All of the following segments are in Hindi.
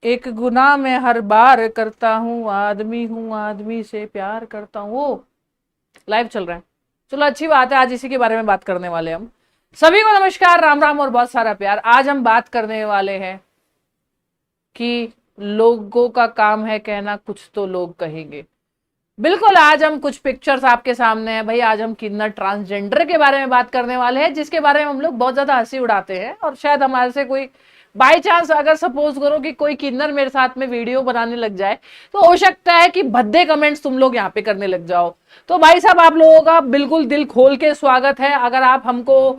एक गुनाह मैं हर बार करता हूँ, आदमी से प्यार करता हूँ। वो लाइव चल रहा है। चलो अच्छी बात है, आज इसी के बारे में बात करने वाले हम। सभी को नमस्कार, राम राम और बहुत सारा प्यार। आज हम बात करने वाले हैं कि लोगों का काम है कहना, कुछ तो लोग कहेंगे। बिल्कुल, आज हम कुछ पिक्चर्स आपके सामने हैं भाई। आज हम किन्नर ट्रांसजेंडर के बारे में बात करने वाले हैं, जिसके बारे में हम लोग बहुत ज्यादा हंसी उड़ाते हैं। और शायद हमारे से कोई बाई चांस अगर सपोज करो कि कोई किन्नर मेरे साथ में वीडियो बनाने लग जाए, तो हो सकता है कि भद्दे कमेंट्स तुम लोग यहाँ पे करने लग जाओ। तो भाई साहब, आप लोगों का बिल्कुल दिल खोल के स्वागत है। अगर आप हमको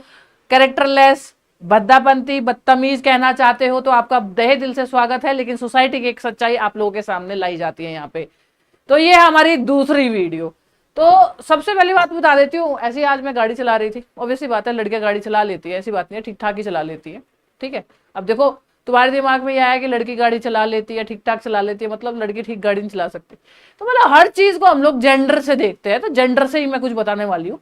कैरेक्टरलेस, भद्दापंती, बदतमीज कहना चाहते हो तो आपका तहे दिल से स्वागत है। लेकिन सोसाइटी की एक सच्चाई आप लोगों के सामने लाई जाती है यहाँ पे। तो ये हमारी दूसरी वीडियो। तो सबसे पहली बात बता देती हूँ, ऐसी आज मैं गाड़ी चला रही थी। ऑब्वियसली बात है, लड़कियां गाड़ी चला लेती है, ऐसी बात नहीं है, ठीक ठाक ही चला लेती है। ठीक है, अब देखो तुम्हारे दिमाग में यह आया कि लड़की गाड़ी चला लेती है, ठीक ठाक चला लेती है, मतलब लड़की ठीक गाड़ी नहीं चला सकती। तो मतलब हर चीज को हम लोग जेंडर से देखते हैं, तो जेंडर से ही मैं कुछ बताने वाली हूँ।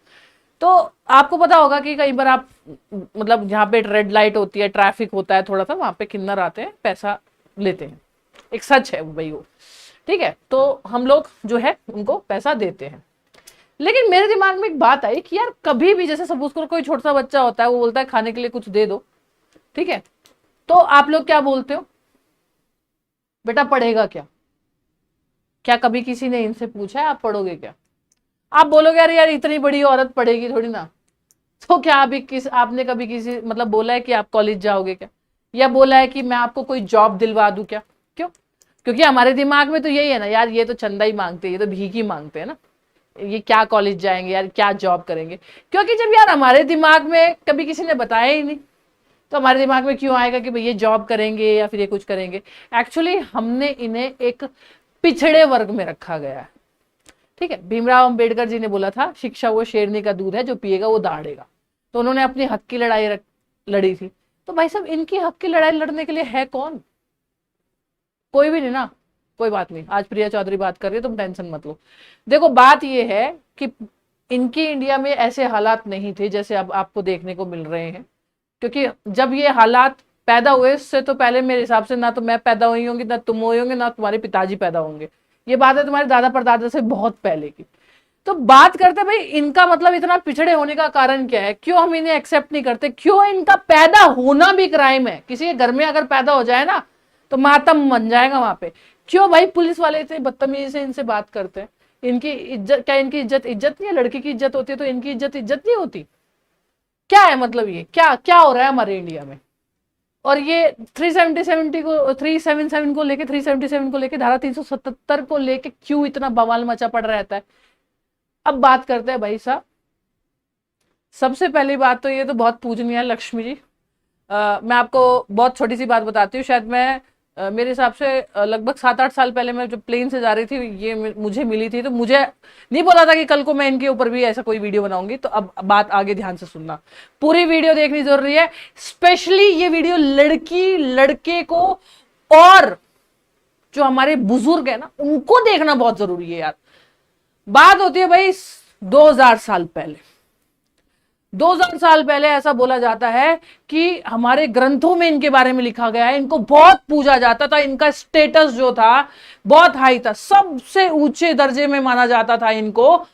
तो आपको पता होगा कि कई बार आप मतलब जहाँ पे रेड लाइट होती है, ट्रैफिक होता है थोड़ा सा, वहां पे किन्नर आते हैं, पैसा लेते हैं। एक सच है भाई वो। ठीक है, तो हम लोग जो है उनको पैसा देते हैं। लेकिन मेरे दिमाग में एक बात आई कि यार कभी भी, जैसे सपोज करो कोई छोटा सा बच्चा होता है, वो बोलता है खाने के लिए कुछ दे दो, ठीक है, तो आप लोग क्या बोलते हो? बेटा पढ़ेगा क्या? क्या कभी किसी ने इनसे पूछा है आप पढ़ोगे क्या? आप बोलोगे यार यार इतनी बड़ी औरत पढ़ेगी थोड़ी ना। तो क्या अभी आपने कभी किसी मतलब बोला है कि आप कॉलेज जाओगे क्या, या बोला है कि मैं आपको कोई जॉब दिलवा दूं क्या? क्यों? क्योंकि हमारे दिमाग में तो यही है ना यार, ये तो चंदा ही मांगते हैं, ये तो भीख ही मांगते हैं ना, ये क्या कॉलेज जाएंगे यार, क्या जॉब करेंगे? क्योंकि जब यार हमारे दिमाग में कभी किसी ने बताया ही नहीं, तो हमारे दिमाग में क्यों आएगा कि भाई ये जॉब करेंगे या फिर ये कुछ करेंगे? एक्चुअली हमने इन्हें एक पिछड़े वर्ग में रखा गया है। ठीक है, भीमराव अंबेडकर जी ने बोला था, शिक्षा वो शेरनी का दूध है, जो पिएगा वो दहाड़ेगा। तो उन्होंने अपनी हक की लड़ाई लड़ी थी। तो भाई साहब, इनकी हक की लड़ाई लड़ने के लिए है कौन? कोई भी नहीं ना। कोई बात नहीं, आज प्रिया चौधरी बात कर रही है, तुम टेंशन मत लो। देखो बात ये है कि इनकी इंडिया में ऐसे हालात नहीं थे जैसे अब आपको देखने को मिल रहे हैं। क्योंकि जब ये हालात पैदा हुए, उससे तो पहले मेरे हिसाब से ना तो मैं पैदा हुई होंगी, ना तुम हुए होंगे, ना तुम्हारे पिताजी पैदा होंगे। ये बात है तुम्हारे दादा परदादा से बहुत पहले की। तो बात करते भाई, इनका मतलब इतना पिछड़े होने का कारण क्या है? क्यों हम इन्हें एक्सेप्ट नहीं करते? क्यों इनका पैदा होना भी क्राइम है? किसी के घर में अगर पैदा हो जाए ना, तो मातम बन जाएगा वहां पे। क्यों भाई पुलिस वाले इतने बदतमीजी से इनसे बात करते हैं? इनकी इज्जत क्या, इनकी इज्जत इज्जत नहीं है? लड़की की इज्जत होती है तो इनकी इज्जत इज्जत नहीं होती? क्या है मतलब? ये क्या क्या हो रहा है हमारे इंडिया में? और ये 377 को 377 को लेके 377 को लेके धारा 377 को लेके क्यों इतना बवाल मचा पड़ रहता है? अब बात करते हैं भाई साहब। सबसे पहली बात तो ये तो बहुत पूजनीय है लक्ष्मी जी। मैं आपको बहुत छोटी सी बात बताती हूँ। शायद मैं मेरे हिसाब से लगभग 7-8 साल पहले मैं जब प्लेन से जा रही थी, ये मुझे मिली थी। तो मुझे नहीं बोला था कि कल को मैं इनके ऊपर भी ऐसा कोई वीडियो बनाऊंगी। तो अब बात आगे ध्यान से सुनना, पूरी वीडियो देखनी जरूरी है। स्पेशली ये वीडियो लड़की लड़के को और जो हमारे बुजुर्ग है ना, उनको देखना बहुत जरूरी है यार। बात होती है भाई 2000 साल पहले। 2000 साल पहले ऐसा बोला जाता है कि हमारे ग्रंथों में इनके बारे में लिखा गया है, इनको बहुत पूजा जाता था, इनका स्टेटस जो था बहुत हाई था, सबसे ऊंचे दर्जे में माना जाता था इनको।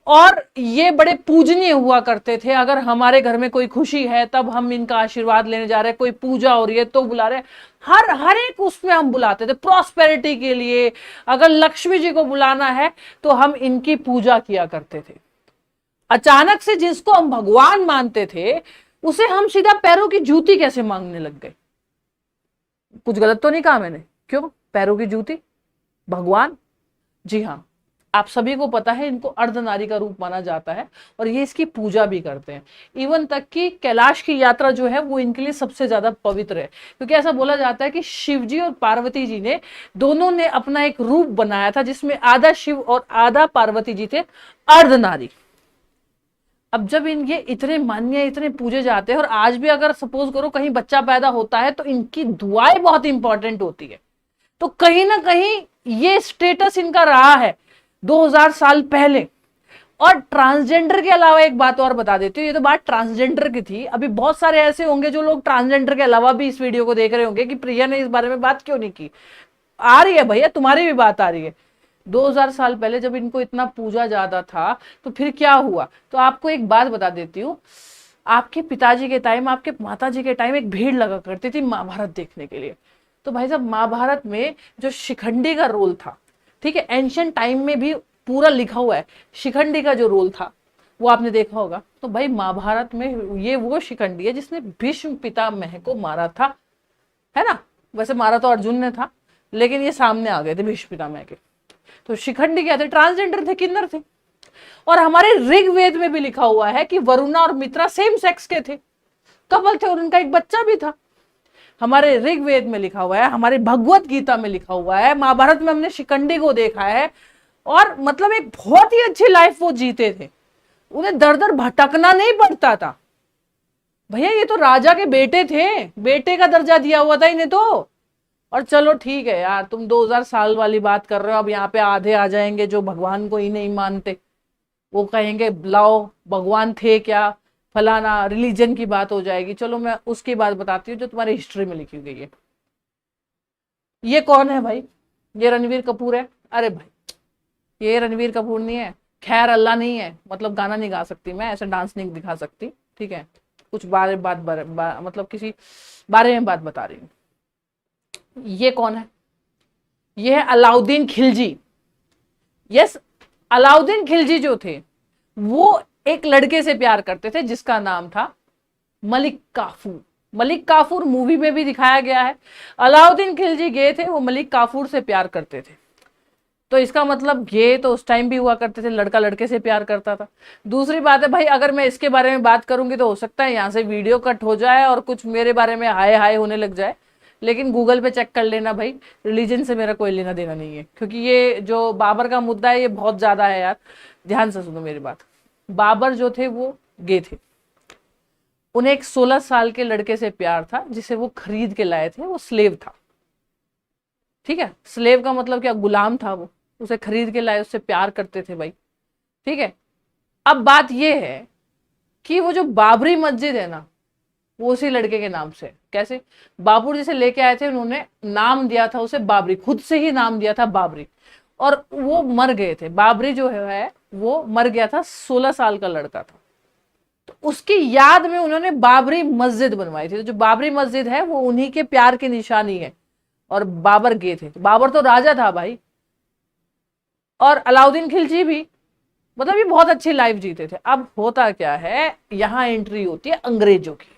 और ये बड़े पूजनीय हुआ करते थे। अगर हमारे घर में कोई खुशी है तब हम इनका आशीर्वाद लेने जा रहे हैं, कोई पूजा हो रही है तो बुला रहे हैं। हर एक उसमें हम बुलाते थे प्रॉस्पेरिटी के लिए। अगर लक्ष्मी जी को बुलाना है तो हम इनकी पूजा किया करते थे। अचानक से जिसको हम भगवान मानते थे, उसे हम सीधा पैरों की जूती कैसे मांगने लग गए? कुछ गलत तो नहीं कहा मैंने? क्यों पैरों की जूती? भगवान? जी हाँ, आप सभी को पता है इनको अर्धनारी का रूप माना जाता है और ये इसकी पूजा भी करते हैं। इवन तक कि कैलाश की यात्रा जो है वो इनके लिए सबसे ज्यादा पवित्र है, क्योंकि ऐसा बोला जाता है कि शिव जी और पार्वती जी ने दोनों ने अपना एक रूप बनाया था, जिसमें आधा शिव और आधा पार्वती जी थे, अर्धनारी। अब जब ये इतने मान्य, इतने पूजे जाते हैं, और आज भी अगर सपोज करो कहीं बच्चा पैदा होता है तो इनकी दुआएं बहुत इंपॉर्टेंट होती है। तो कहीं ना कहीं ये स्टेटस इनका रहा है 2000 साल पहले। और ट्रांसजेंडर के अलावा एक बात और बता देती हूँ, ये तो बात ट्रांसजेंडर की थी, अभी बहुत सारे ऐसे होंगे जो लोग ट्रांसजेंडर के अलावा भी इस वीडियो को देख रहे होंगे कि प्रिया ने इस बारे में बात क्यों नहीं की। आ रही है भैया, तुम्हारी भी बात आ रही है। 2000 साल पहले जब इनको इतना पूजा ज्यादा था तो फिर क्या हुआ। तो आपको एक बात बता देती हूँ, आपके पिताजी के टाइम, आपके माताजी के टाइम एक भीड़ लगा करती थी महाभारत देखने के लिए। तो भाई साहब महाभारत में जो शिखंडी का रोल था, ठीक है, एंशियंट टाइम में भी पूरा लिखा हुआ है, शिखंडी का जो रोल था वो आपने देखा होगा। तो भाई महाभारत में ये वो शिखंडी है जिसने भीष्म पितामह को मारा था, है ना। वैसे मारा तो अर्जुन ने था, लेकिन ये सामने आ गए थे भीष्म पितामह के। तो शिखंडी क्या थे, ट्रांसजेंडर थे, किन्नर थे। और हमारे ऋग्वेद में भी लिखा हुआ है कि वरुणा और मित्रा सेम सेक्स के थे, कपल थे, और उनका एक बच्चा भी था। हमारे ऋग्वेद में लिखा हुआ है, हमारे भगवत गीता में लिखा हुआ है, महाभारत में हमने शिखंडी को देखा है। और मतलब एक बहुत ही अच्छी लाइफ वो जीते थे, उन्हें दर दर भटकना नहीं पड़ता था। भैया ये तो राजा के बेटे थे, बेटे का दर्जा दिया हुआ था इन्हें तो। और चलो ठीक है यार, तुम 2000 साल वाली बात कर रहे हो, अब यहाँ पे आधे आ जाएंगे जो भगवान को ही नहीं मानते, वो कहेंगे लाओ भगवान थे क्या, फलाना, रिलीजन की बात हो जाएगी। चलो मैं उसकी बात बताती हूँ जो तुम्हारी हिस्ट्री में लिखी गई है। ये कौन है भाई, ये रणवीर कपूर है। अरे भाई ये रणवीर कपूर नहीं है, खैर अल्लाह नहीं है, मतलब गाना नहीं गा सकती मैं, ऐसे डांस नहीं दिखा सकती, ठीक है, कुछ मतलब किसी बारे में बात बता रही हूँ। ये कौन है, ये है अलाउद्दीन खिलजी। यस, अलाउद्दीन खिलजी जो थे वो एक लड़के से प्यार करते थे जिसका नाम था मलिक काफूर। मलिक काफूर मूवी में भी दिखाया गया है। अलाउद्दीन खिलजी गए थे, वो मलिक काफूर से प्यार करते थे। तो इसका मतलब ये तो उस टाइम भी हुआ करते थे, लड़का लड़के से प्यार करता था। दूसरी बात है भाई, अगर मैं इसके बारे में बात करूंगी तो हो सकता है यहाँ से वीडियो कट हो जाए और कुछ मेरे बारे में हाय हाय होने लग जाए, लेकिन गूगल पे चेक कर लेना भाई, रिलीजन से मेरा कोई लेना देना नहीं है, क्योंकि ये जो बाबर का मुद्दा है ये बहुत ज्यादा है यार। ध्यान से सुनो मेरी बात। बाबर जो थे वो गे थे, उन्हें एक 16 साल के लड़के से प्यार था जिसे वो खरीद के लाए थे, वो स्लेव था, ठीक है। स्लेव का मतलब क्या, गुलाम था वो, उसे खरीद के लाए, उससे प्यार करते थे भाई, ठीक है। अब बात ये है कि वो जो बाबरी मस्जिद है ना, वो उसी लड़के के नाम से। कैसे, बाबर जिसे लेके आए थे उन्होंने नाम दिया था उसे बाबरी, खुद से ही नाम दिया था बाबरी, और वो मर गए थे। बाबरी जो है वो मर गया था, 16 साल का लड़का था, तो उसकी याद में उन्होंने बाबरी मस्जिद बनवाई थी। तो जो बाबरी मस्जिद है वो उन्हीं के प्यार की निशानी है। और बाबर गए थे, बाबर तो राजा था भाई, और अलाउद्दीन खिलजी भी, मतलब ये बहुत अच्छी लाइफ जीते थे। अब होता क्या है, यहां एंट्री होती है अंग्रेजों की।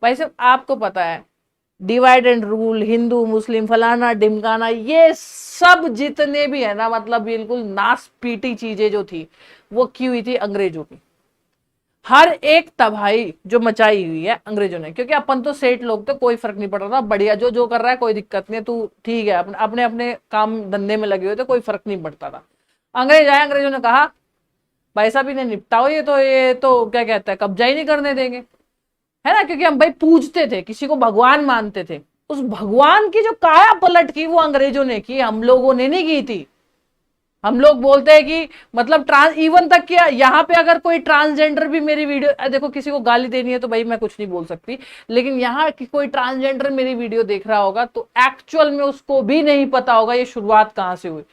भाई साहब आपको पता है डिवाइड एंड रूल, हिंदू मुस्लिम फलाना ढिमकाना, ये सब जितने भी है ना, मतलब बिल्कुल नास पीटी चीजें जो थी वो की हुई थी अंग्रेजों की। हर एक तबाही जो मचाई हुई है अंग्रेजों ने, क्योंकि अपन तो सेठ लोग तो कोई फर्क नहीं पड़ रहा था, बढ़िया जो जो कर रहा है कोई दिक्कत नहीं है, तू ठीक है, अपने अपने काम धंधे में लगे हुए थे, कोई फर्क नहीं पड़ता था। अंग्रेज आए, अंग्रेजों ने कहा भाई साहब इन्हें निपटाओ, ये तो क्या कहता है, कब्जा ही नहीं करने देंगे, है ना। क्योंकि हम भाई पूजते थे, किसी को भगवान मानते थे, उस भगवान की जो काया पलट की वो अंग्रेजों ने की, हम लोगों ने नहीं की थी। हम लोग बोलते हैं कि मतलब ट्रांस, इवन तक किया, यहाँ पे अगर कोई ट्रांसजेंडर भी मेरी वीडियो देखो, किसी को गाली देनी है तो भाई मैं कुछ नहीं बोल सकती, लेकिन यहाँ की कोई ट्रांसजेंडर मेरी वीडियो देख रहा होगा तो एक्चुअल में उसको भी नहीं पता होगा ये शुरुआत कहां से हुई।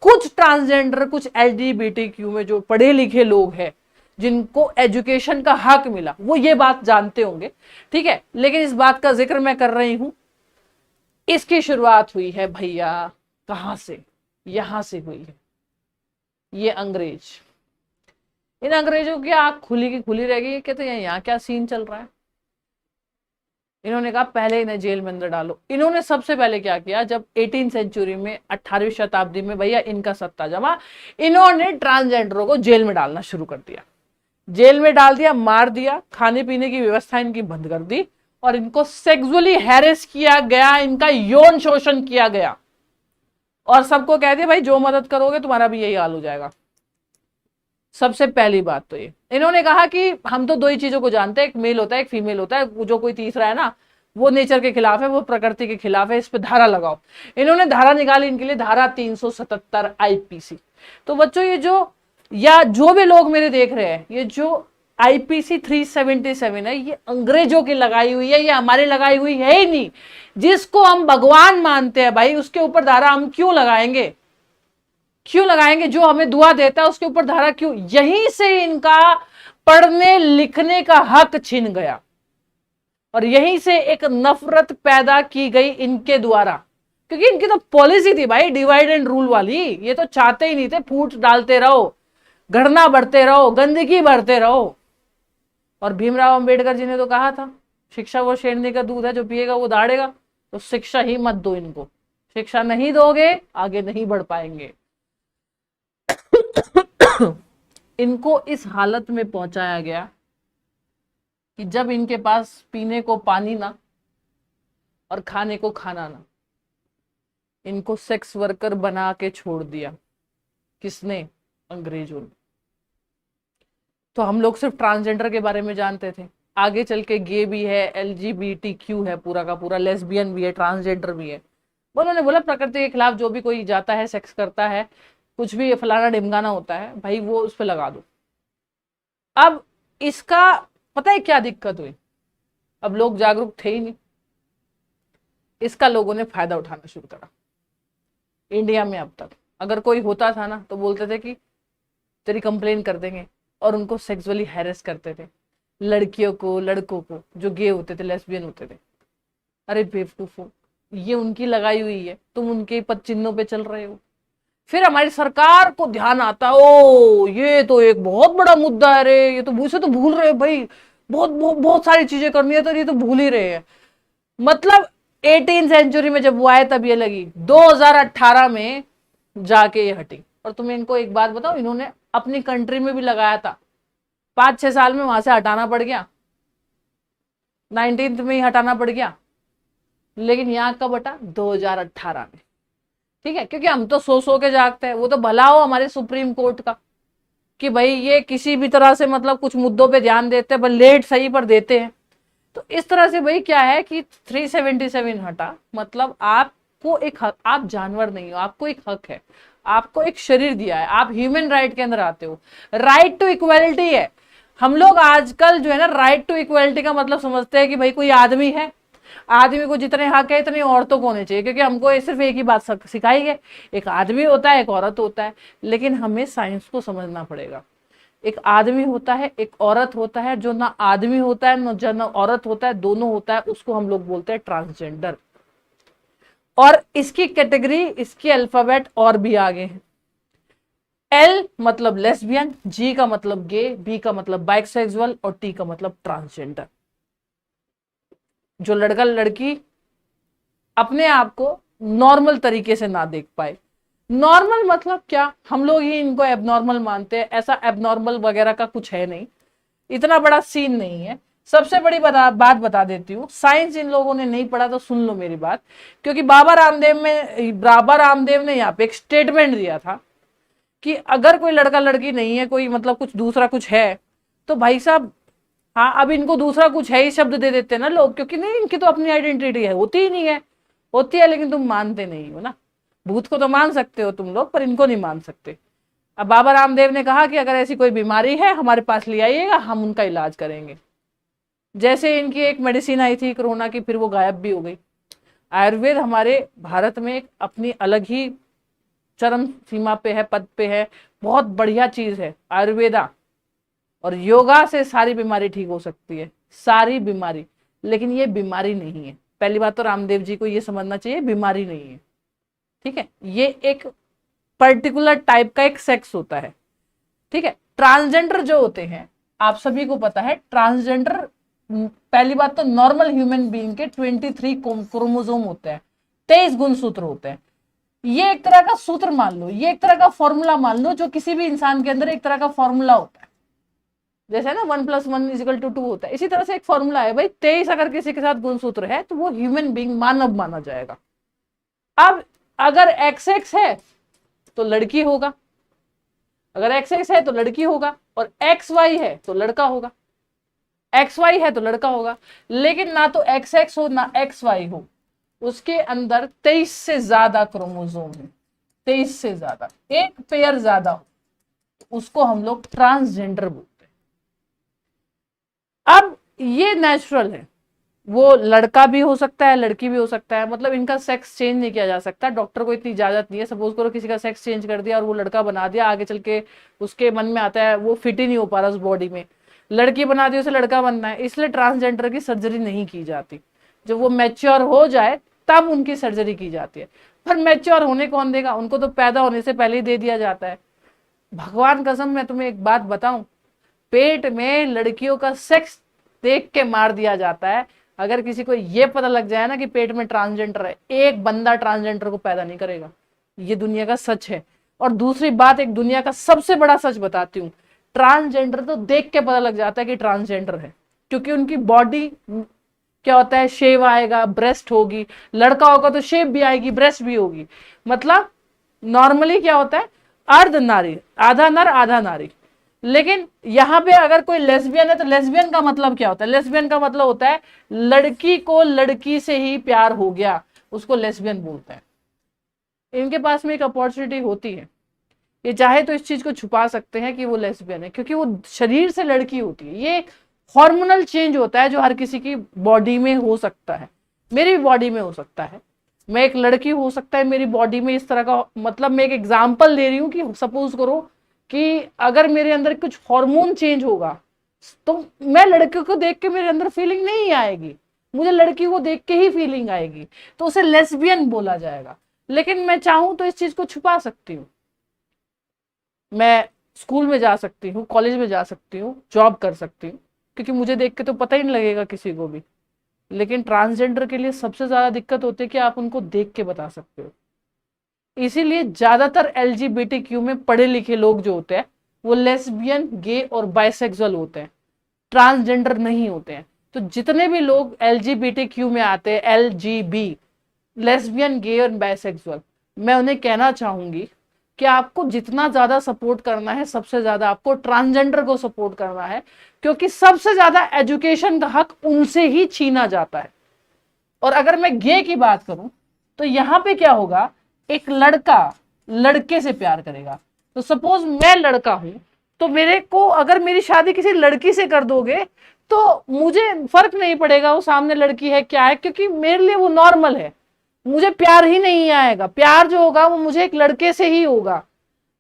कुछ ट्रांसजेंडर, कुछ LGBTQ में जो पढ़े लिखे लोग हैं, जिनको एजुकेशन का हक मिला, वो ये बात जानते होंगे, ठीक है। लेकिन इस बात का जिक्र मैं कर रही हूं, इसकी शुरुआत हुई है भैया कहां से, यहां से हुई है। ये अंग्रेज, इन अंग्रेजों की आंख खुली की खुली रह गई, कहते हैं यहाँ क्या सीन चल रहा है। इन्होंने कहा पहले इन्हें जेल में अंदर डालो। इन्होंने सबसे पहले क्या किया, जब 18वीं सेंचुरी में, 18वीं शताब्दी में भैया इनका सत्ता जमा, इन्होंने ट्रांसजेंडरों को जेल में डालना शुरू कर दिया, जेल में डाल दिया, मार दिया, खाने पीने की व्यवस्था इनकी बंद कर दी, और इनको सेक्सुअली हैरेस किया गया, इनका यौन शोषण किया गया, और सबको कह दिया भाई जो मदद करोगे तुम्हारा भी यही हाल हो जाएगा। सबसे पहली बात तो ये, इन्होंने कहा कि हम तो दो ही चीजों को जानते हैं, एक मेल होता है एक फीमेल होता है, जो कोई तीसरा है ना वो नेचर के खिलाफ है, वो प्रकृति के खिलाफ है, इस पे धारा लगाओ। इन्होंने धारा निकाली इनके लिए, धारा 377 IPC। तो बच्चों ये जो या जो भी लोग मेरे देख रहे हैं, ये जो आईपीसी 377 है, ये अंग्रेजों की लगाई हुई है, ये हमारी लगाई हुई है ही नहीं। जिसको हम भगवान मानते हैं भाई, उसके ऊपर धारा हम क्यों लगाएंगे? क्यों लगाएंगे? जो हमें दुआ देता है उसके ऊपर धारा क्यों? यहीं से इनका पढ़ने लिखने का हक छिन गया और यहीं से एक नफरत पैदा की गई इनके द्वारा, क्योंकि इनकी तो पॉलिसी थी भाई डिवाइड एंड रूल वाली। ये तो चाहते ही नहीं थे फूट डालते रहो, घटना बढ़ते रहो, गंदगी बढ़ते रहो। और भीमराव अंबेडकर जी ने तो कहा था, शिक्षा वो शेरनी का दूध है, जो पिएगा वो दाढ़ेगा। तो शिक्षा ही मत दो इनको, शिक्षा नहीं दोगे आगे नहीं बढ़ पाएंगे। इनको इस हालत में पहुंचाया गया कि जब इनके पास पीने को पानी ना और खाने को खाना ना, इनको सेक्स वर्कर बना के छोड़ दिया। किसने? अंग्रेजों ने। तो हम लोग सिर्फ ट्रांसजेंडर के बारे में जानते थे, आगे चल के गे भी है, LGBTQ है, पूरा का पूरा, लेस्बियन भी है, ट्रांसजेंडर भी है। उन्होंने बोला प्रकृति के खिलाफ जो भी कोई जाता है, सेक्स करता है, कुछ भी फलाना ढिमकाना होता है भाई, वो उस पर लगा दो। अब इसका पता है क्या दिक्कत हुई? अब लोग जागरूक थे ही नहीं, इसका लोगों ने फायदा उठाना शुरू करा। इंडिया में अब तक अगर कोई होता था ना तो बोलते थे कि तेरी कंप्लेन कर देंगे, और उनको सेक्सुअली हैरेस करते थे, लड़कियों को, लड़कों को, जो गे होते थे, लेस्बियन होते थे। अरे बेवकूफो, ये उनकी लगाई हुई है, तुम उनके पद चिन्हों पे चल रहे हो। फिर हमारी सरकार को ध्यान आता, ओ ये तो एक बहुत बड़ा मुद्दा है रे, ये तो इसे तो भूल रहे भाई, बहुत सारी चीजें करनी है तो ये तो भूल ही रहे हैं। मतलब 18th सेंचुरी में जब वो आए तब ये लगी, 2018 में जाके ये हटी। और तुम इनको एक बात बताओ, इन्होंने अपनी कंट्री में भी लगाया था, 5-6 साल में वहां से हटाना पड़ गया, 19th में ही हटाना पड़ गया, लेकिन यहां कब हटा? 2018 में। ठीक है, क्योंकि हम तो सो के जागते हैं। वो तो भला हो हमारे सुप्रीम कोर्ट का कि भाई ये किसी भी तरह से मतलब कुछ मुद्दों पे ध्यान देते हैं, लेट सही पर देते हैं। तो इस तरह से भाई क्या है कि 377 हटा, मतलब आपको एक हक, आप जानवर नहीं हो, आपको एक हक है, आपको एक शरीर दिया है, आप ह्यूमन राइट के अंदर आते हो। राइट टू इक्वालिटी है। हम लोग आजकल जो है ना, राइट टू इक्वालिटी का मतलब समझते हैं कि भाई कोई आदमी है, आदमी को जितने हक है इतनी औरतों को होने चाहिए, क्योंकि हमको सिर्फ एक ही बात सिखाई है, एक आदमी होता है, एक औरत होता है। लेकिन हमें साइंस को समझना पड़ेगा। एक आदमी होता है, एक औरत होता है, जो ना आदमी होता है ना औरत होता है, दोनों होता है, उसको हम लोग बोलते हैं ट्रांसजेंडर। और इसकी कैटेगरी, इसके अल्फाबेट और भी आगे हैं। L मतलब लेस्बियन, G का मतलब गे, B का मतलब बाइसेक्सुअल और T का मतलब ट्रांसजेंडर। जो लड़का लड़की अपने आप को नॉर्मल तरीके से ना देख पाए। नॉर्मल मतलब क्या? हम लोग ही इनको एबनॉर्मल मानते हैं, ऐसा एबनॉर्मल वगैरह का कुछ है नहीं, इतना बड़ा सीन नहीं है। सबसे बड़ी बात बता देती हूँ, साइंस इन लोगों ने नहीं पढ़ा तो सुन लो मेरी बात, क्योंकि बाबा रामदेव ने यहाँ पे एक स्टेटमेंट दिया था कि अगर कोई लड़का लड़की नहीं है, कोई मतलब कुछ दूसरा कुछ है, तो भाई साहब, हाँ अब इनको दूसरा कुछ है ही शब्द दे देते हैं ना लोग, क्योंकि नहीं, इनकी तो अपनी आइडेंटिटी है, होती ही नहीं है, होती है लेकिन तुम मानते नहीं हो ना। भूत को तो मान सकते हो तुम लोग, पर इनको नहीं मान सकते। अब बाबा रामदेव ने कहा कि अगर ऐसी कोई बीमारी है हमारे पास ले आइएगा, हम उनका इलाज करेंगे। जैसे इनकी एक मेडिसिन आई थी कोरोना की, फिर वो गायब भी हो गई। आयुर्वेद हमारे भारत में एक अपनी अलग ही चरम सीमा पे है, पद पे है, बहुत बढ़िया चीज है आयुर्वेदा। और योगा से सारी बीमारी ठीक हो सकती है, सारी बीमारी। लेकिन ये बीमारी नहीं है, पहली बात तो रामदेव जी को ये समझना चाहिए, बीमारी नहीं है। ठीक है, ये एक पर्टिकुलर टाइप का एक सेक्स होता है। ठीक है, ट्रांसजेंडर जो होते हैं, आप सभी को पता है, ट्रांसजेंडर पहली बात तो नॉर्मल ह्यूमन बीइंग के 23 क्रोमोसोम होते हैं, 23 गुणसूत्र होते हैं। ये एक तरह का सूत्र मान लो, ये एक तरह का फॉर्मूला मान लो, जो किसी भी इंसान के अंदर एक तरह का फॉर्मूला होता है। जैसे ना 1 + 1 = 2 होता है, इसी तरह से एक फॉर्मूला है भाई। 23 अगर किसी के साथ गुणसूत्र है तो वो ह्यूमन बीइंग, मानव माना जाएगा। अब अगर XX है तो लड़की होगा, अगर XX है तो लड़की होगा, और XY है तो लड़का होगा, XY है तो लड़का होगा। लेकिन ना तो XX हो ना XY हो, उसके अंदर 23 से ज्यादा क्रोमोसोम है, 23 से ज्यादा, एक पेयर ज्यादा हो। उसको हम लोग ट्रांसजेंडर बोलते हैं। अब ये नेचुरल है, वो लड़का भी हो सकता है, लड़की भी हो सकता है, मतलब इनका सेक्स चेंज नहीं किया जा सकता, डॉक्टर को इतनी इजाजत नहीं है। सपोज करो किसी का सेक्स चेंज कर दिया और वो लड़का बना दिया, आगे चल के उसके मन में आता है वो फिट ही नहीं हो पा रहा उस बॉडी में, लड़की बना दी उसे लड़का बनना है, इसलिए ट्रांसजेंडर की सर्जरी नहीं की जाती। जब वो मैच्योर हो जाए तब उनकी सर्जरी की जाती है। पर मैच्योर होने कौन देगा, उनको तो पैदा होने से पहले ही दे दिया जाता है। भगवान कसम मैं तुम्हें एक बात बताऊं, पेट में लड़कियों का सेक्स देख के मार दिया जाता है। अगर किसी को ये पता लग जाए ना कि पेट में ट्रांसजेंडर है, एक बंदा ट्रांसजेंडर को पैदा नहीं करेगा। ये दुनिया का सच है। और दूसरी बात, एक दुनिया का सबसे बड़ा सच बताती हूँ, ट्रांसजेंडर तो देख के पता लग जाता है कि ट्रांसजेंडर है, क्योंकि उनकी बॉडी क्या होता है, शेव आएगा, ब्रेस्ट होगी, लड़का होगा तो शेव भी आएगी, ब्रेस्ट भी होगी। मतलब नॉर्मली क्या होता है, अर्ध नारी, आधा नर आधा नारी। लेकिन यहां पे अगर कोई लेस्बियन है तो लेस्बियन का मतलब क्या होता है, लेस्बियन का मतलब होता है लड़की को लड़की से ही प्यार हो गया, उसको लेस्बियन बोलते हैं। इनके पास में एक अपॉर्चुनिटी होती है, ये चाहे तो इस चीज को छुपा सकते हैं कि वो लेस्बियन है, क्योंकि वो शरीर से लड़की होती है। ये हार्मोनल चेंज होता है जो हर किसी की बॉडी में हो सकता है, मेरी बॉडी में हो सकता है, मैं एक लड़की हो सकता है मेरी बॉडी में इस तरह का। मतलब मैं एक एग्जांपल दे रही हूं कि सपोज करो कि अगर मेरे अंदर कुछ हार्मोन चेंज होगा तो मैं लड़के को देख के मेरे अंदर फीलिंग नहीं आएगी, मुझे लड़की को देख के ही फीलिंग आएगी, तो उसे लेस्बियन बोला जाएगा। लेकिन मैं चाहूं तो इस चीज को छुपा सकती हूँ, मैं स्कूल में जा सकती हूँ, कॉलेज में जा सकती हूँ, जॉब कर सकती हूँ, क्योंकि मुझे देख के तो पता ही नहीं लगेगा किसी को भी। लेकिन ट्रांसजेंडर के लिए सबसे ज्यादा दिक्कत होती है कि आप उनको देख के बता सकते हो। इसीलिए ज्यादातर LGBTQ में पढ़े लिखे लोग जो होते हैं वो लेस्बियन, गे और बाइसेक्सुअल होते हैं, ट्रांसजेंडर नहीं होते हैं। तो जितने भी लोग LGBTQ में आते हैं, LGB, लेस्बियन, गे और बाइसेक्सुअल, मैं उन्हें कहना चाहूंगी कि आपको जितना ज्यादा सपोर्ट करना है, सबसे ज्यादा आपको ट्रांसजेंडर को सपोर्ट करना है, क्योंकि सबसे ज्यादा एजुकेशन का हक उनसे ही छीना जाता है। और अगर मैं गे की बात करूं तो यहां पे क्या होगा, एक लड़का लड़के से प्यार करेगा। तो सपोज मैं लड़का हूं तो मेरे को अगर मेरी शादी किसी लड़की से कर दोगे तो मुझे फर्क नहीं पड़ेगा वो सामने लड़की है क्या है, क्योंकि मेरे लिए वो नॉर्मल है, मुझे प्यार ही नहीं आएगा। प्यार जो होगा वो मुझे एक लड़के से ही होगा।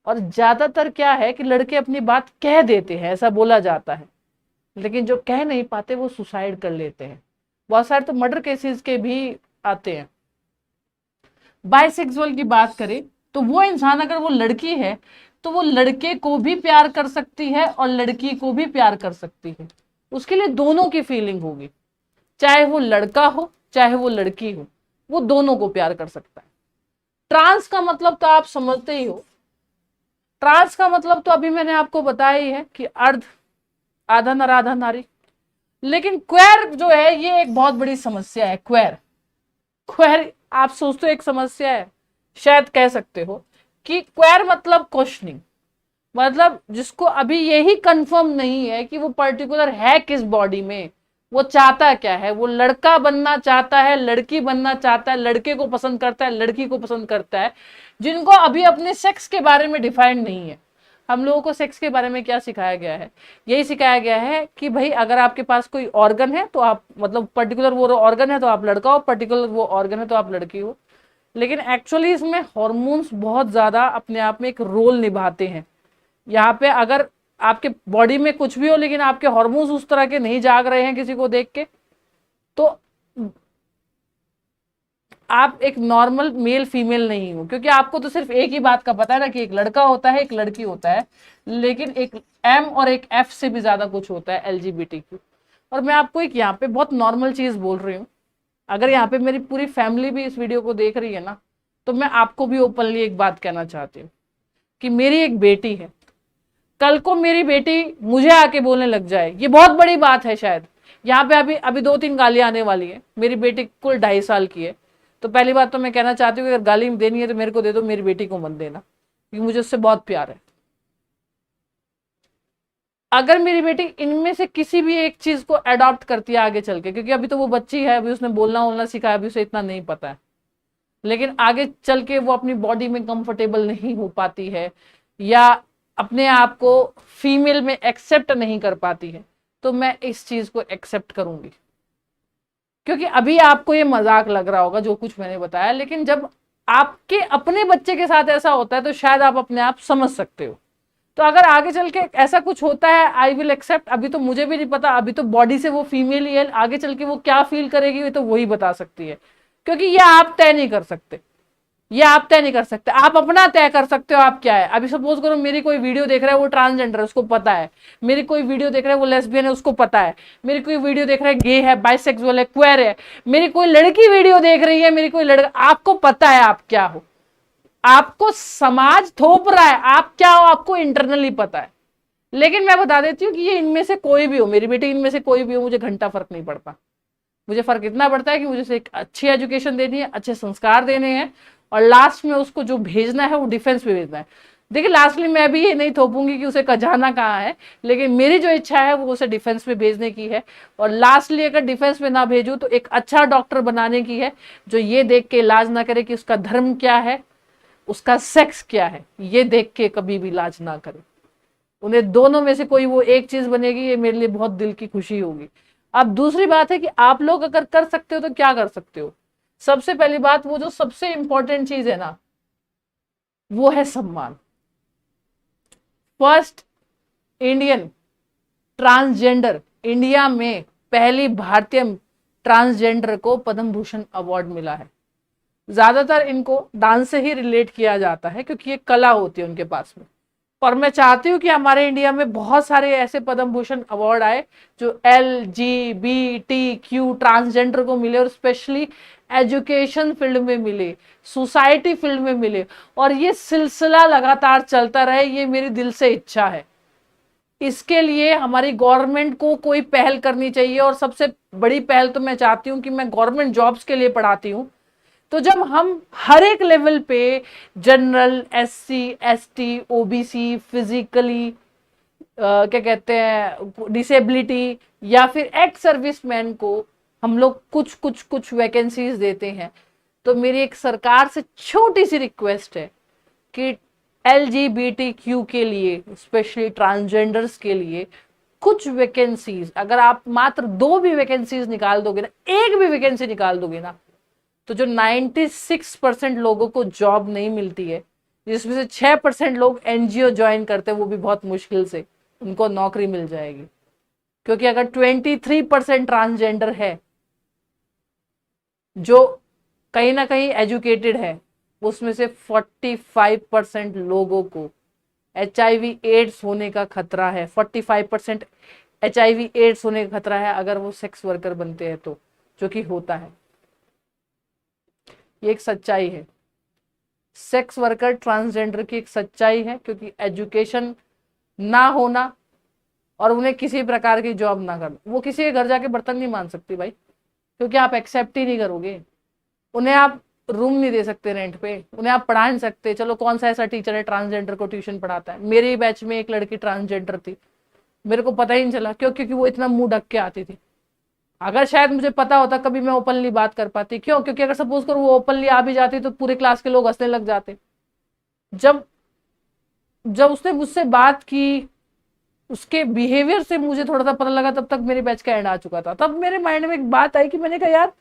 और ज्यादातर क्या है कि लड़के अपनी बात कह देते हैं, ऐसा बोला जाता है, लेकिन जो कह नहीं पाते वो सुसाइड कर लेते हैं। बहुत सारे तो मर्डर केसेस के भी आते हैं। बाइसेक्सुअल की बात करें तो वो इंसान अगर वो लड़की है तो वो लड़के को भी प्यार कर सकती है और लड़की को भी प्यार कर सकती है, उसके लिए दोनों की फीलिंग होगी, चाहे वो लड़का हो चाहे वो लड़की हो, वो दोनों को प्यार कर सकता है। ट्रांस का मतलब तो आप समझते ही हो, ट्रांस का मतलब तो अभी मैंने आपको बताया ही है कि अर्ध, आधा नर आधा नारी। लेकिन क्वेर जो है ये एक बहुत बड़ी समस्या है। क्वेर, क्वेर आप सोचते हो एक समस्या है, शायद कह सकते हो कि क्वेर मतलब क्वेश्चनिंग, मतलब जिसको अभी यही कंफर्म नहीं है कि वो पर्टिकुलर है किस बॉडी में, वो चाहता क्या है, वो लड़का बनना चाहता है, लड़की बनना चाहता है, लड़के को पसंद करता है, लड़की को पसंद करता है, जिनको अभी अपने सेक्स के बारे में डिफाइंड नहीं है। हम लोगों को सेक्स के बारे में क्या सिखाया गया है, यही सिखाया गया है कि भाई अगर आपके पास कोई ऑर्गन है तो आप, मतलब पर्टिकुलर वो ऑर्गन है तो आप लड़का हो, पर्टिकुलर वो ऑर्गन है तो आप लड़की हो। लेकिन एक्चुअली इसमें हॉर्मोन्स बहुत ज्यादा अपने आप में एक रोल निभाते हैं। यहाँ पे अगर आपके बॉडी में कुछ भी हो लेकिन आपके हार्मोन्स उस तरह के नहीं जाग रहे हैं किसी को देख के, तो आप एक नॉर्मल मेल फीमेल नहीं हो, क्योंकि आपको तो सिर्फ एक ही बात का पता है ना कि एक लड़का होता है एक लड़की होता है, लेकिन एक M और एक F से भी ज्यादा कुछ होता है LGBTQ। और मैं आपको एक यहाँ पे बहुत नॉर्मल चीज बोल रही हूँ, अगर यहाँ पे मेरी पूरी फैमिली भी इस वीडियो को देख रही है ना, तो मैं आपको भी ओपनली एक बात कहना चाहती हूँ कि मेरी एक बेटी है, कल को मेरी बेटी मुझे आके बोलने लग जाए, ये बहुत बड़ी बात है शायद, यहाँ पे अभी अभी 2-3 गालियां आने वाली है। मेरी बेटी कुल 2.5 साल की है, तो पहली बात तो मैं कहना चाहती हूँ कि अगर गाली देनी है तो मेरे को दे दो, मेरी बेटी को मत देना, क्योंकि मुझे उससे बहुत प्यार है। अगर मेरी बेटी इनमें से किसी भी एक चीज को अडॉप्ट करती है आगे चल के, क्योंकि अभी तो वो बच्ची है, अभी उसने बोलना बोलना सीखा है, अभी उसे इतना नहीं पता है, लेकिन आगे चल के वो अपनी बॉडी में कंफर्टेबल नहीं हो पाती है, या अपने आप को फीमेल में एक्सेप्ट नहीं कर पाती है, तो मैं इस चीज को एक्सेप्ट करूंगी। क्योंकि अभी आपको ये मजाक लग रहा होगा जो कुछ मैंने बताया, लेकिन जब आपके अपने बच्चे के साथ ऐसा होता है तो शायद आप अपने आप समझ सकते हो। तो अगर आगे चल के ऐसा कुछ होता है, आई विल एक्सेप्ट। अभी तो मुझे भी नहीं पता, अभी तो बॉडी से वो फीमेल ही है, आगे चल के वो क्या फील करेगी ये तो वही बता सकती है। क्योंकि ये आप तय नहीं कर सकते, ये आप तय नहीं कर सकते। आप अपना तय कर सकते हो आप क्या है। अभी सपोज करो मेरी कोई वीडियो देख रहा है वो ट्रांसजेंडर है, उसको पता है। मेरी कोई वीडियो देख रहा है वो लेस्बियन है, उसको पता है। मेरी कोई वीडियो देख रहा है गे है, बाइसेक्सुअल है, क्वेर है। मेरी कोई लड़की वीडियो देख रही है, मेरी कोई लड़का, आपको पता है आप क्या हो। आपको समाज थोप रहा है आप क्या हो, आपको इंटरनली पता है। लेकिन मैं बता देती हूँ कि ये इनमें से कोई भी हो, मेरी बेटी इनमें से कोई भी हो, मुझे घंटा फर्क नहीं पड़ता। मुझे फर्क इतना पड़ता है कि मुझे एक अच्छी एजुकेशन देनी है, अच्छे संस्कार देने हैं, और लास्ट में उसको जो भेजना है वो डिफेंस में भेजना है। देखिए लास्टली मैं भी ये नहीं थोपूंगी कि उसे जाना कहाँ है, लेकिन मेरी जो इच्छा है वो उसे डिफेंस में भेजने की है। और लास्टली अगर डिफेंस में ना भेजूं तो एक अच्छा डॉक्टर बनाने की है, जो ये देख के इलाज ना करे कि उसका धर्म क्या है, उसका सेक्स क्या है, ये देख के कभी भी इलाज ना करे। उन्हें दोनों में से कोई वो एक चीज बनेगी, ये मेरे लिए बहुत दिल की खुशी होगी। अब दूसरी बात है कि आप लोग अगर कर सकते हो तो क्या कर सकते हो। सबसे पहली बात, वो जो सबसे इंपॉर्टेंट चीज है ना, वो है सम्मान। फर्स्ट इंडियन ट्रांसजेंडर, इंडिया में पहली भारतीय ट्रांसजेंडर को पद्म भूषण अवार्ड मिला है। ज्यादातर इनको डांस से ही रिलेट किया जाता है क्योंकि ये कला होती है उनके पास में। और मैं चाहती हूँ कि हमारे इंडिया में बहुत सारे ऐसे पद्म भूषण अवार्ड आए जो LGBTQ ट्रांसजेंडर को मिले, और स्पेशली एजुकेशन फील्ड में मिले, सोसाइटी फील्ड में मिले, और ये सिलसिला लगातार चलता रहे, ये मेरी दिल से इच्छा है। इसके लिए हमारी गवर्नमेंट को कोई पहल करनी चाहिए, और सबसे बड़ी पहल तो मैं चाहती हूँ कि मैं गवर्नमेंट जॉब्स के लिए पढ़ाती हूँ। तो जब हम हर एक लेवल पे general, SC ST OBC, physically क्या कहते हैं डिसेबिलिटी, या फिर एक्स सर्विसमैन को हम लोग कुछ वैकेंसीज देते हैं, तो मेरी एक सरकार से छोटी सी रिक्वेस्ट है कि LGBTQ के लिए, स्पेशली ट्रांसजेंडर्स के लिए कुछ वैकेंसीज, अगर आप मात्र 2 भी वैकेंसीज निकाल दोगे ना, एक भी वैकेंसी निकाल दोगे ना, तो जो 96% लोगों को जॉब नहीं मिलती है, जिसमें से 6% लोग NGO ज्वाइन करते हैं, वो भी बहुत मुश्किल से उनको नौकरी मिल जाएगी। क्योंकि अगर 23% ट्रांसजेंडर है जो कहीं ना कहीं एजुकेटेड है, उसमें से 45% लोगों को HIV एड्स होने का खतरा है। 45% HIV एड्स होने का खतरा है अगर वो सेक्स वर्कर बनते हैं तो, जो कि होता है। ये एक सच्चाई है, सेक्स वर्कर ट्रांसजेंडर की एक सच्चाई है। क्योंकि एजुकेशन ना होना और उन्हें किसी प्रकार की जॉब ना करना, वो किसी के घर जाके बर्तन नहीं मान सकती भाई, क्योंकि आप एक्सेप्ट ही नहीं करोगे। उन्हें आप रूम नहीं दे सकते रेंट पे, उन्हें आप पढ़ा नहीं सकते। चलो कौन सा ऐसा टीचर है ट्रांसजेंडर को ट्यूशन पढ़ाता है। मेरे बैच में एक लड़की ट्रांसजेंडर थी, मेरे को पता ही नहीं चला। क्यों? क्योंकि वो इतना मुंह ढक के आती थी। अगर शायद मुझे पता होता कभी मैं ओपनली बात कर पाती। क्यों? क्योंकि अगर सपोज करो वो ओपनली आ भी जाती तो पूरे क्लास के लोग हंसने लग जाते। जब जब उसने मुझसे बात की, उसके बिहेवियर से मुझे थोड़ा सा पता लगा, तब तक मेरे बैच का एंड आ चुका था। तब मेरे माइंड में एक बात आई कि मैंने कहा यार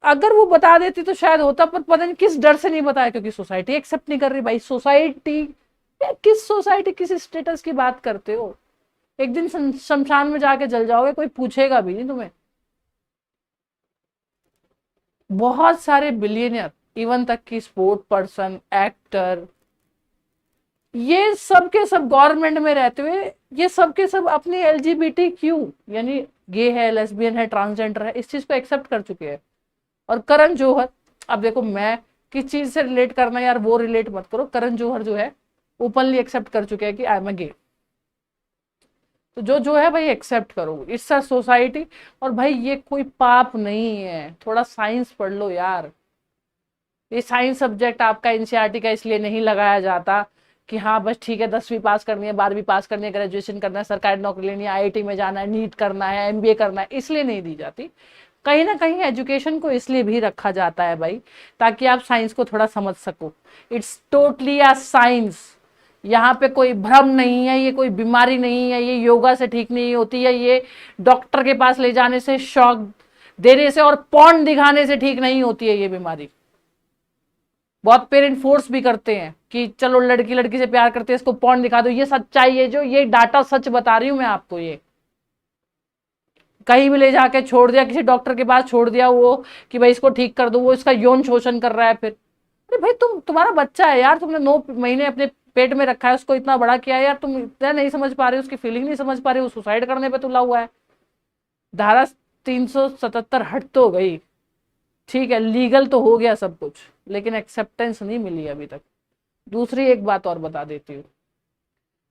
अगर वो बता देती तो शायद होता, पर पता नहीं किस डर से नहीं बताया, क्योंकि सोसाइटी एक्सेप्ट नहीं कर रही। भाई सोसाइटी, किस सोसाइटी, किस स्टेटस की बात करते हो? एक दिन शमशान में जाके जल जाओगे, कोई पूछेगा भी नहीं तुम्हें। बहुत सारे बिलियनियर, इवन तक की स्पोर्ट पर्सन, एक्टर, ये सब के सब गवर्नमेंट में रहते हुए ये सब के सब अपनी LGBTQ यानी गे है, लेस्बियन है, ट्रांसजेंडर है, इस चीज को एक्सेप्ट कर चुके हैं। और करण जौहर, अब देखो मैं किस चीज से रिलेट करना यार, वो रिलेट मत करो। करण जौहर जो है ओपनली एक्सेप्ट कर चुके हैं कि आई एम अ गे। तो जो है भाई एक्सेप्ट करो, इट्स अ सोसाइटी। और भाई ये कोई पाप नहीं है, थोड़ा साइंस पढ़ लो यार। ये साइंस सब्जेक्ट आपका NCERT का इसलिए नहीं लगाया जाता कि हाँ बस ठीक है 10वीं पास करनी है, 12वीं पास करनी है, ग्रेजुएशन करना है, सरकारी नौकरी लेनी है, IIT में जाना है, नीट करना है, MBA करना है, इसलिए नहीं दी जाती। कहीं ना कहीं एजुकेशन को इसलिए भी रखा जाता है भाई, ताकि आप साइंस को थोड़ा समझ सको। It's totally a science. यहाँ पे कोई भ्रम नहीं है, ये कोई बीमारी नहीं है, ये योगा से ठीक नहीं होती है, ये डॉक्टर के पास ले जाने से, शॉक देने से और पॉर्न दिखाने से ठीक नहीं होती है ये बीमारी। बहुत पेरेंट फोर्स भी करते हैं कि चलो लड़की लड़की से प्यार करते हैं, इसको पॉर्न दिखा दो। ये सच्चाई है, जो ये डाटा सच बता रही हूं मैं आपको। ये कहीं भी ले जाके छोड़ दिया, किसी डॉक्टर के पास छोड़ दिया वो कि भाई इसको ठीक कर दो, वो इसका यौन शोषण कर रहा है। फिर अरे भाई तुम्हारा बच्चा है यार, तुमने 9 महीने अपने पेट में रखा है, उसको इतना बड़ा किया है यार, तुम इतना नहीं समझ पा रहे हो, उसकी फीलिंग नहीं समझ पा रहे हो, सुसाइड करने पे तुला हुआ है। धारा 377 हट तो गई, ठीक है, लीगल तो हो गया सब कुछ, लेकिन एक्सेप्टेंस नहीं मिली अभी तक। दूसरी एक बात और बता देती हूँ,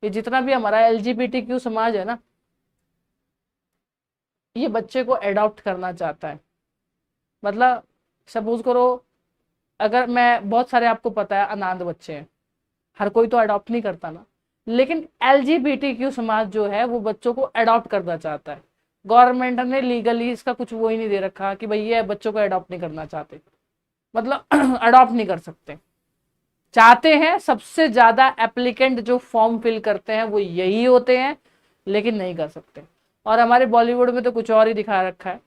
ये जितना भी हमारा LGBTQ समाज है ना, ये बच्चे को एडॉप्ट करना चाहता है। मतलब सपोज करो, अगर मैं, बहुत सारे आपको पता है अनाथ बच्चे हैं, हर कोई तो अडॉप्ट नहीं करता ना, लेकिन LGBTQ समाज जो है वो बच्चों को अडॉप्ट करना चाहता है। गवर्नमेंट ने लीगली इसका कुछ वो ही नहीं दे रखा कि भाई ये बच्चों को अडॉप्ट नहीं करना चाहते, मतलब अडॉप्ट नहीं कर सकते। चाहते हैं, सबसे ज्यादा एप्लीकेंट जो फॉर्म फिल करते हैं वो यही होते हैं, लेकिन नहीं कर सकते। और हमारे बॉलीवुड में तो कुछ और ही दिखा रखा है।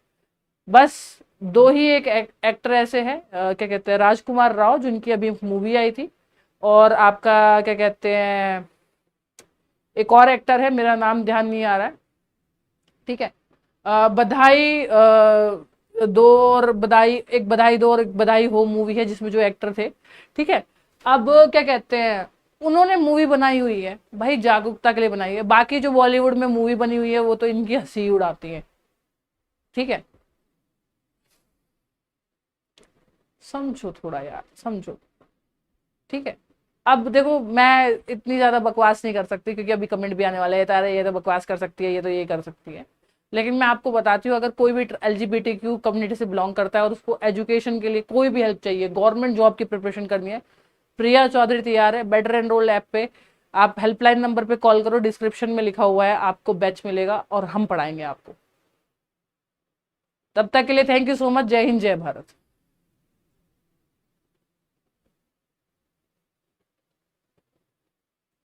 बस दो ही एक एक्टर ऐसे हैं, क्या कहते हैं, राजकुमार राव, जिनकी अभी मूवी आई थी, और आपका क्या कहते हैं, एक और एक्टर है, मेरा नाम ध्यान नहीं आ रहा है, ठीक है। बधाई दो और बधाई, एक बधाई दो और एक बधाई हो मूवी है जिसमें जो एक्टर थे, ठीक है। अब क्या कहते हैं, उन्होंने मूवी बनाई हुई है भाई, जागरूकता के लिए बनाई है। बाकी जो बॉलीवुड में मूवी बनी हुई है वो तो इनकी हंसी उड़ाती है, ठीक है। समझो थोड़ा यार, समझो, ठीक है। अब देखो, मैं इतनी ज्यादा बकवास नहीं कर सकती क्योंकि अभी कमेंट भी आने वाले हैं, तारे ये तो बकवास कर सकती है, ये तो ये कर सकती है। लेकिन मैं आपको बताती हूँ, अगर कोई भी LGBTQ कम्युनिटी से बिलोंग करता है और उसको एजुकेशन के लिए कोई भी हेल्प चाहिए, गवर्नमेंट जॉब की प्रिपरेशन करनी है, प्रिया चौधरी तैयार है। बेटर एनरोल ऐप पे आप हेल्पलाइन नंबर पे कॉल करो, डिस्क्रिप्शन में लिखा हुआ है, आपको बैच मिलेगा और हम पढ़ाएंगे आपको। तब तक के लिए थैंक यू सो मच। जय हिंद, जय भारत।